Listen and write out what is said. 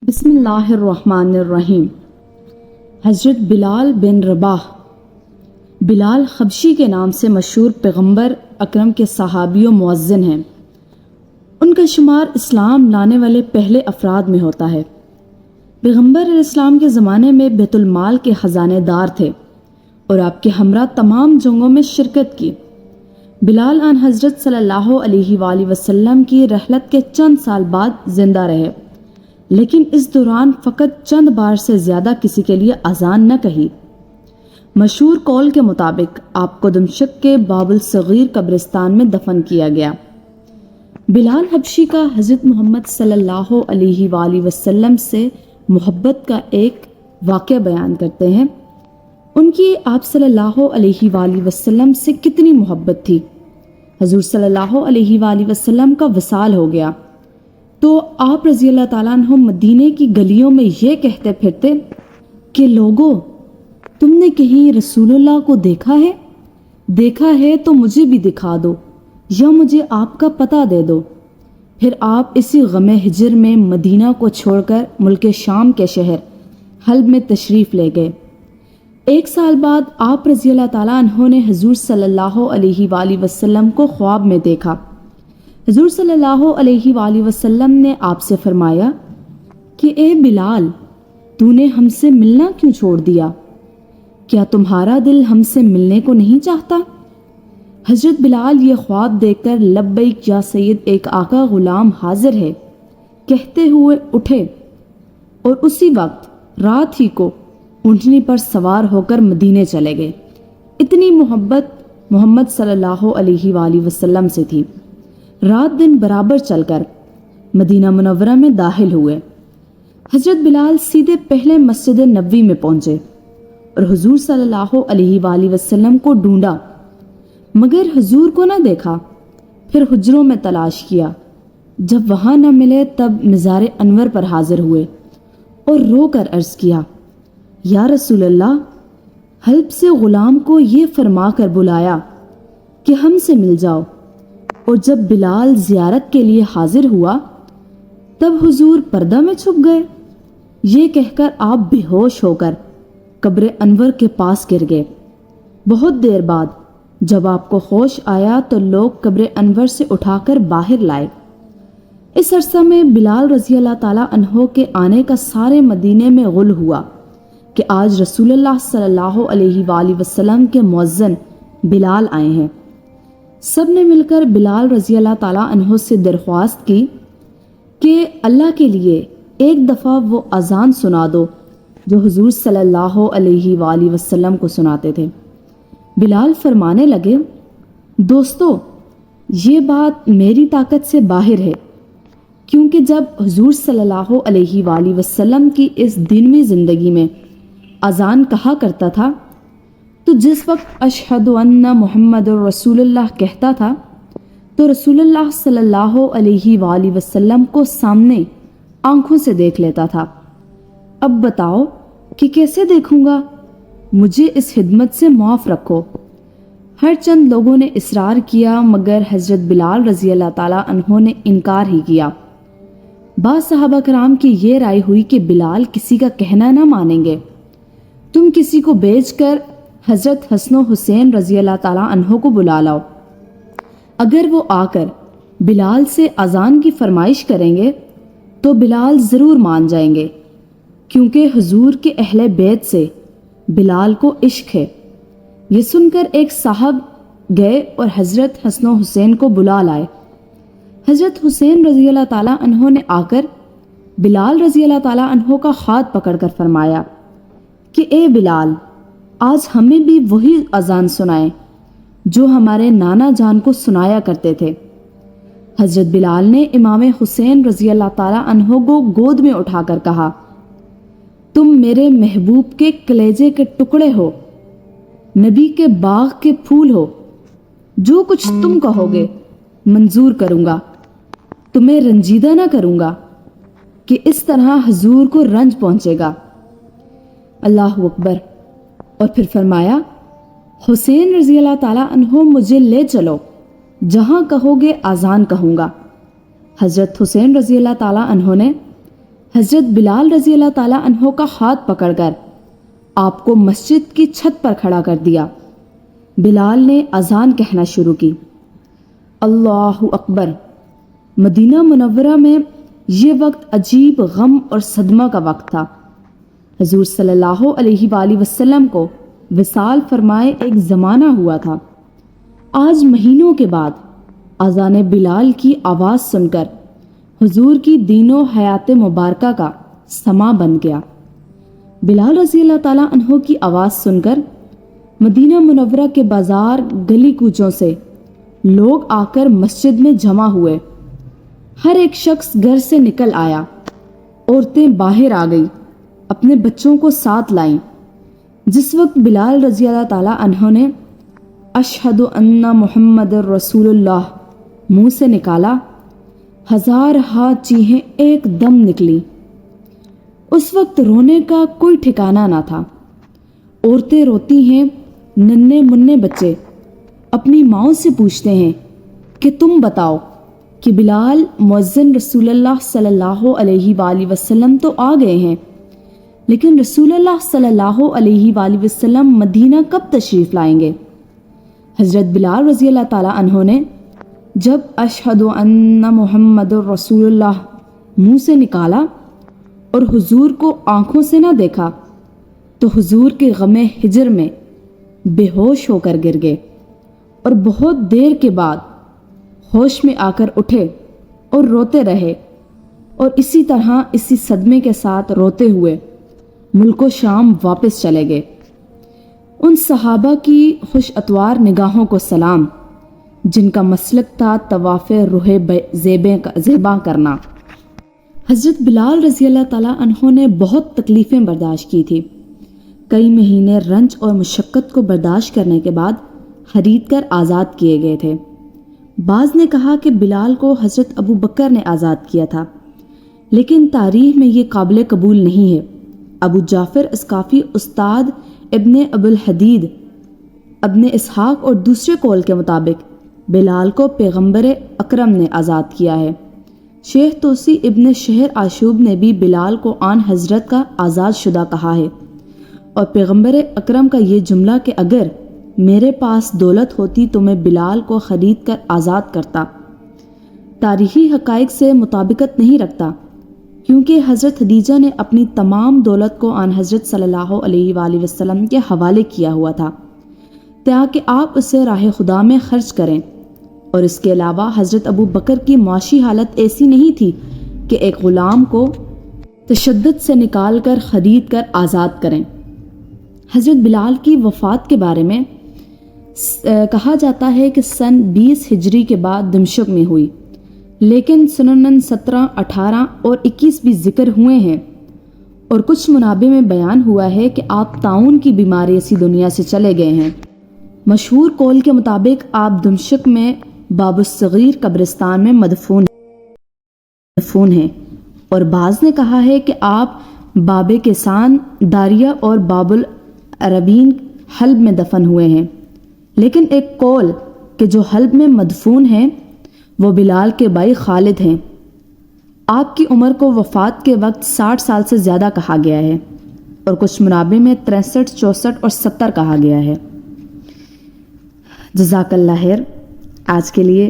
بسم اللہ الرحمن الرحیم۔ حضرت بلال بن رباح، بلال حبشی کے نام سے مشہور پیغمبر اکرم کے صحابی و مؤذن ہیں۔ ان کا شمار اسلام لانے والے پہلے افراد میں ہوتا ہے۔ پیغمبر علیہ السلام کے زمانے میں بیت المال کے خزانے دار تھے اور آپ کے ہمراہ تمام جنگوں میں شرکت کی۔ بلال آن حضرت صلی اللہ علیہ وآلہ وسلم کی رحلت کے چند سال بعد زندہ رہے، لیکن اس دوران فقط چند بار سے زیادہ کسی کے لیے اذان نہ کہی۔ مشہور قول کے مطابق آپ کو دمشق کے باب الصغیر قبرستان میں دفن کیا گیا۔ بلال حبشی کا حضرت محمد صلی اللہ علیہ وآلہ وسلم سے محبت کا ایک واقعہ بیان کرتے ہیں۔ ان کی آپ صلی اللہ علیہ وآلہ وسلم سے کتنی محبت تھی۔ حضور صلی اللہ علیہ وآلہ وسلم کا وصال ہو گیا تو آپ رضی اللہ تعالیٰ عنہ مدینے کی گلیوں میں یہ کہتے پھرتے کہ لوگو، تم نے کہیں رسول اللہ کو دیکھا ہے؟ دیکھا ہے تو مجھے بھی دکھا دو یا مجھے آپ کا پتہ دے دو۔ پھر آپ اسی غم ہجر میں مدینہ کو چھوڑ کر ملک شام کے شہر حلب میں تشریف لے گئے۔ ایک سال بعد آپ رضی اللہ تعالیٰ عنہ نے حضور صلی اللہ علیہ وآلہ وسلم کو خواب میں دیکھا۔ حضور صلی اللہ علیہ وآلہ وسلم نے آپ سے فرمایا کہ اے بلال، تو نے ہم سے ملنا کیوں چھوڑ دیا؟ کیا تمہارا دل ہم سے ملنے کو نہیں چاہتا؟ حضرت بلال یہ خواب دیکھ کر لبیک یا سید، ایک آقا غلام حاضر ہے کہتے ہوئے اٹھے اور اسی وقت رات ہی کو اونٹنی پر سوار ہو کر مدینے چلے گئے۔ اتنی محبت محمد صلی اللہ علیہ وآلہ وسلم سے تھی۔ رات دن برابر چل کر مدینہ منورہ میں داخل ہوئے۔ حضرت بلال سیدھے پہلے مسجد نبوی میں پہنچے اور حضور صلی اللہ علیہ وآلہ وسلم کو ڈھونڈا، مگر حضور کو نہ دیکھا۔ پھر حجروں میں تلاش کیا، جب وہاں نہ ملے تب مزار انور پر حاضر ہوئے اور رو کر عرض کیا، یا رسول اللہ، حلب سے غلام کو یہ فرما کر بلایا کہ ہم سے مل جاؤ۔ اور جب بلال زیارت کے لیے حاضر ہوا تب حضور پردہ میں چھپ گئے۔ یہ کہہ کر آپ بے ہوش ہو کر قبر انور کے پاس گر گئے۔ بہت دیر بعد جب آپ کو ہوش آیا تو لوگ قبر انور سے اٹھا کر باہر لائے۔ اس عرصہ میں بلال رضی اللہ تعالیٰ عنہ کے آنے کا سارے مدینے میں غل ہوا کہ آج رسول اللہ صلی اللہ علیہ وآلہ وسلم کے مؤذن بلال آئے ہیں۔ سب نے مل کر بلال رضی اللہ تعالیٰ عنہ سے درخواست کی کہ اللہ کے لیے ایک دفعہ وہ اذان سنا دو جو حضور صلی اللہ علیہ وآلہ وسلم کو سناتے تھے۔ بلال فرمانے لگے، دوستو، یہ بات میری طاقت سے باہر ہے، کیونکہ جب حضور صلی اللہ علیہ وآلہ وسلم کی اس دنوی زندگی میں اذان کہا کرتا تھا تو جس وقت اشہد ان محمد رسول اللہ کہتا تھا تو رسول اللہ صلی اللہ علیہ وآلہ وسلم کو سامنے آنکھوں سے دیکھ لیتا تھا۔ اب بتاؤ کہ کیسے دیکھوں گا؟ مجھے اس خدمت سے معاف رکھو۔ ہر چند لوگوں نے اصرار کیا مگر حضرت بلال رضی اللہ تعالیٰ عنہ نے انکار ہی کیا۔ بعض صحابہ کرام کی یہ رائے ہوئی کہ بلال کسی کا کہنا نہ مانیں گے، تم کسی کو بھیج کر حضرت حسن و حسین رضی اللہ تعالیٰ عنہ کو بلا لاؤ۔ اگر وہ آ کر بلال سے اذان کی فرمائش کریں گے تو بلال ضرور مان جائیں گے، کیونکہ حضور کے اہل بیت سے بلال کو عشق ہے۔ یہ سن کر ایک صاحب گئے اور حضرت حسن و حسین کو بلا لائے۔ حضرت حسین رضی اللہ تعالیٰ عنہ نے آ کر بلال رضی اللہ تعالیٰ عنہ کا ہاتھ پکڑ کر فرمایا کہ اے بلال، آج ہمیں بھی وہی اذان سنائیں جو ہمارے نانا جان کو سنایا کرتے تھے۔ حضرت بلال نے امام حسین رضی اللہ تعالیٰ عنہ کو گود میں اٹھا کر کہا، تم میرے محبوب کے کلیجے کے ٹکڑے ہو، نبی کے باغ کے پھول ہو، جو کچھ تم کہو گے منظور کروں گا، تمہیں رنجیدہ نہ کروں گا کہ اس طرح حضور کو رنج پہنچے گا۔ اللہ اکبر۔ اور پھر فرمایا، حسین رضی اللہ تعالیٰ عنہ مجھے لے چلو، جہاں کہو گے اذان کہوں گا۔ حضرت حسین رضی اللہ تعالیٰ عنہ نے حضرت بلال رضی اللہ تعالیٰ عنہ کا ہاتھ پکڑ کر آپ کو مسجد کی چھت پر کھڑا کر دیا۔ بلال نے اذان کہنا شروع کی، اللہ اکبر۔ مدینہ منورہ میں یہ وقت عجیب غم اور صدمہ کا وقت تھا۔ حضور صلی اللہ علیہ وآلہ وسلم کو وصال فرمائے ایک زمانہ ہوا تھا۔ آج مہینوں کے بعد اذان بلال کی آواز سن کر حضور کی دین و حیات مبارکہ کا سما بن گیا۔ بلال رضی اللہ تعالیٰ عنہ کی آواز سن کر مدینہ منورہ کے بازار گلی کوچوں سے لوگ آ کر مسجد میں جمع ہوئے۔ ہر ایک شخص گھر سے نکل آیا، عورتیں باہر آ گئی، اپنے بچوں کو ساتھ لائیں۔ جس وقت بلال رضی اللہ تعالیٰ عنہ نے اشہد ان محمد رسول اللہ منہ سے نکالا، ہزار ہاتھ چیخیں ایک دم نکلی۔ اس وقت رونے کا کوئی ٹھکانہ نہ تھا۔ عورتیں روتی ہیں، ننھے منھے بچے اپنی ماؤں سے پوچھتے ہیں کہ تم بتاؤ کہ بلال مؤذن رسول اللہ صلی اللہ علیہ وآلہ وسلم تو آ گئے ہیں، لیکن رسول اللہ صلی اللہ علیہ وآلہ وسلم مدینہ کب تشریف لائیں گے؟ حضرت بلال رضی اللہ تعالیٰ عنہ نے جب اشہد ان محمد رسول اللہ منہ سے نکالا اور حضور کو آنکھوں سے نہ دیکھا تو حضور کے غم ہجر میں بے ہوش ہو کر گر گئے، اور بہت دیر کے بعد ہوش میں آ کر اٹھے اور روتے رہے، اور اسی طرح اسی صدمے کے ساتھ روتے ہوئے ملک و شام واپس چلے گئے۔ ان صحابہ کی خوش اتوار نگاہوں کو سلام جن کا مسلک تھا طواف روح زیبا کرنا۔ حضرت بلال رضی اللہ تعالیٰ عنہ نے بہت تکلیفیں برداشت کی تھی۔ کئی مہینے رنج اور مشقت کو برداشت کرنے کے بعد خرید کر آزاد کیے گئے تھے۔ بعض نے کہا کہ بلال کو حضرت ابو بکر نے آزاد کیا تھا، لیکن تاریخ میں یہ قابل قبول نہیں ہے۔ ابو جعفر اسقافی استاد ابن ابو الحدید ابن اسحاق اور دوسرے قول کے مطابق بلال کو پیغمبر اکرم نے آزاد کیا ہے۔ شیخ توسی ابن شہر آشوب نے بھی بلال کو آن حضرت کا آزاد شدہ کہا ہے، اور پیغمبر اکرم کا یہ جملہ کہ اگر میرے پاس دولت ہوتی تو میں بلال کو خرید کر آزاد کرتا، تاریخی حقائق سے مطابقت نہیں رکھتا، کیونکہ حضرت خدیجہ نے اپنی تمام دولت کو آن حضرت صلی اللہ علیہ وآلہ وسلم کے حوالے کیا ہوا تھا تاکہ آپ اسے راہ خدا میں خرچ کریں، اور اس کے علاوہ حضرت ابو بکر کی معاشی حالت ایسی نہیں تھی کہ ایک غلام کو تشدد سے نکال کر خرید کر آزاد کریں۔ حضرت بلال کی وفات کے بارے میں کہا جاتا ہے کہ سن 20 ہجری کے بعد دمشق میں ہوئی، لیکن سنن 17، 18 اور 21 بھی ذکر ہوئے ہیں، اور کچھ منابع میں بیان ہوا ہے کہ آپ طاعون کی بیماری سے دنیا سے چلے گئے ہیں۔ مشہور قول کے مطابق آپ دمشق میں باب الصغیر قبرستان میں مدفون ہیں، اور بعض نے کہا ہے کہ آپ باب کسان داریہ اور باب العربین حلب میں دفن ہوئے ہیں، لیکن ایک قول کہ جو حلب میں مدفون ہیں وہ بلال کے بھائی خالد ہیں۔ آپ کی عمر کو وفات کے وقت 60 سال سے زیادہ کہا گیا ہے، اور کچھ منابع میں 63، 64 اور 70 کہا گیا ہے۔ جزاک اللہ خیر۔ آج کے لیے